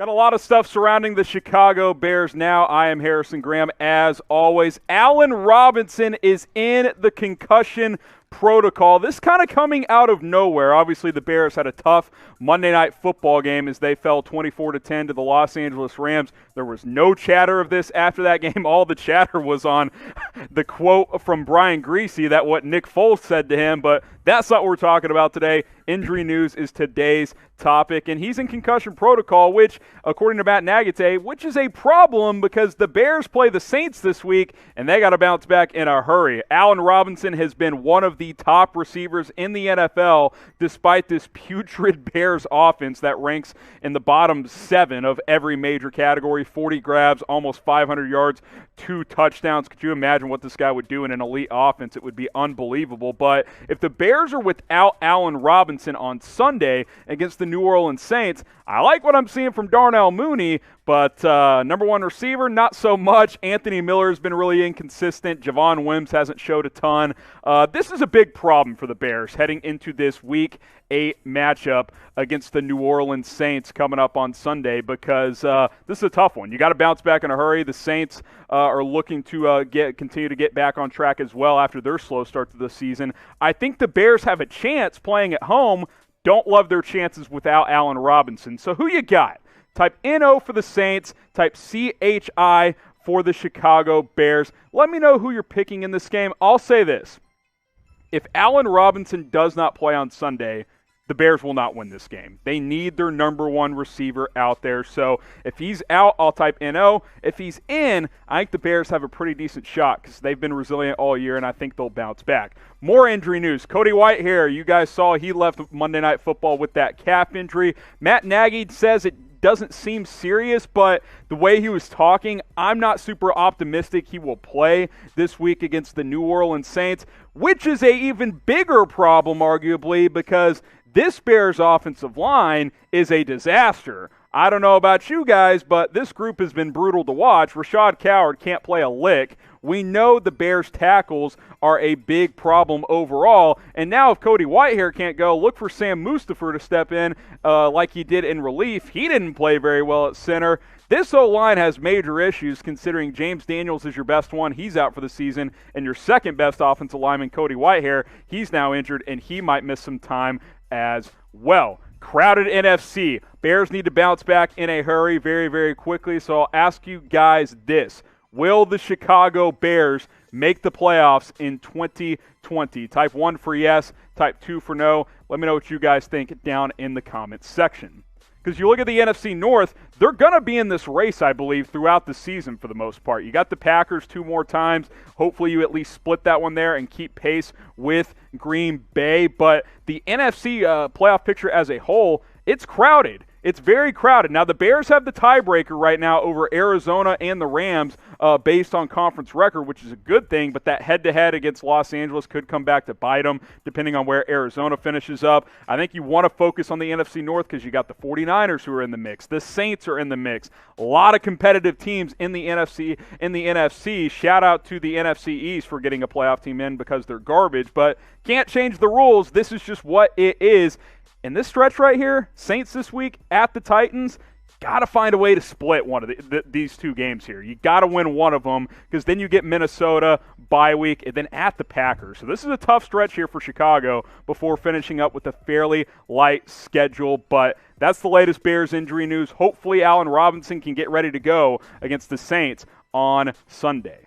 Got a lot of stuff surrounding the Chicago Bears now. I am Harrison Graham, as always. Allen Robinson is in the concussion protocol. This kind of coming out of nowhere. Obviously, the Bears had a tough Monday Night Football game as they fell 24-10 to the Los Angeles Rams. There was no chatter of this after that game. All the chatter was on the quote from Brian Griese, that what Nick Foles said to him, but that's not what we're talking about today. Injury news is today's topic, and he's in concussion protocol, which, according to Matt Nagy, which is a problem because the Bears play the Saints this week, and they got to bounce back in a hurry. Allen Robinson has been one of the top receivers in the NFL, despite this putrid Bears offense that ranks in the bottom 7 of every major category. 40 grabs, almost 500 yards, 2 touchdowns. Could you imagine what this guy would do in an elite offense? It would be unbelievable. But if the Bears are without Allen Robinson on Sunday against the New Orleans Saints, I like what I'm seeing from Darnell Mooney, but number one receiver, not so much. Anthony Miller has been really inconsistent. Javon Wims hasn't showed a ton. This is a big problem for the Bears heading into this Week 8 matchup against the New Orleans Saints coming up on Sunday, because this is a tough one. You got to bounce back in a hurry. The Saints are looking to continue to get back on track as well after their slow start to the season. I think the Bears have a chance playing at home. Don't love their chances without Allen Robinson. So who you got? Type NO for the Saints, type CHI for the Chicago Bears. Let me know who you're picking in this game. I'll say this. If Allen Robinson does not play on Sunday, the Bears will not win this game. They need their number one receiver out there. So if he's out, I'll type NO. If he's in, I think the Bears have a pretty decent shot because they've been resilient all year, and I think they'll bounce back. More injury news. Cody Whitehair, you guys saw he left Monday Night Football with that calf injury. Matt Nagy says it doesn't seem serious, but the way he was talking, I'm not super optimistic he will play this week against the New Orleans Saints, which is a even bigger problem, arguably, because this Bears offensive line is a disaster. I don't know about you guys, but this group has been brutal to watch. Rashad Coward can't play a lick. We know the Bears' tackles are a big problem overall. And now if Cody Whitehair can't go, look for Sam Mustipher to step in like he did in relief. He didn't play very well at center. This O-line has major issues considering James Daniels is your best one. He's out for the season. And your second best offensive lineman, Cody Whitehair, he's now injured, and he might miss some time as well. Crowded NFC. Bears need to bounce back in a hurry very, very quickly. So I'll ask you guys this. Will the Chicago Bears make the playoffs in 2020? Type 1 for yes, type 2 for no. Let me know what you guys think down in the comments section. Because you look at the NFC North, they're going to be in this race, I believe, throughout the season for the most part. You got the Packers 2 more times. Hopefully you at least split that one there and keep pace with Green Bay. But the NFC playoff picture as a whole, it's crowded. It's very crowded. Now, the Bears have the tiebreaker right now over Arizona and the Rams based on conference record, which is a good thing, but that head-to-head against Los Angeles could come back to bite them, depending on where Arizona finishes up. I think you want to focus on the NFC North because you got the 49ers who are in the mix. The Saints are in the mix. A lot of competitive teams in the NFC. Shout out to the NFC East for getting a playoff team in because they're garbage, but can't change the rules. This is just what it is. In this stretch right here, Saints this week at the Titans, got to find a way to split one of these 2 games here. You got to win one of them because then you get Minnesota bye week and then at the Packers. So this is a tough stretch here for Chicago before finishing up with a fairly light schedule. But that's the latest Bears injury news. Hopefully Allen Robinson can get ready to go against the Saints on Sunday.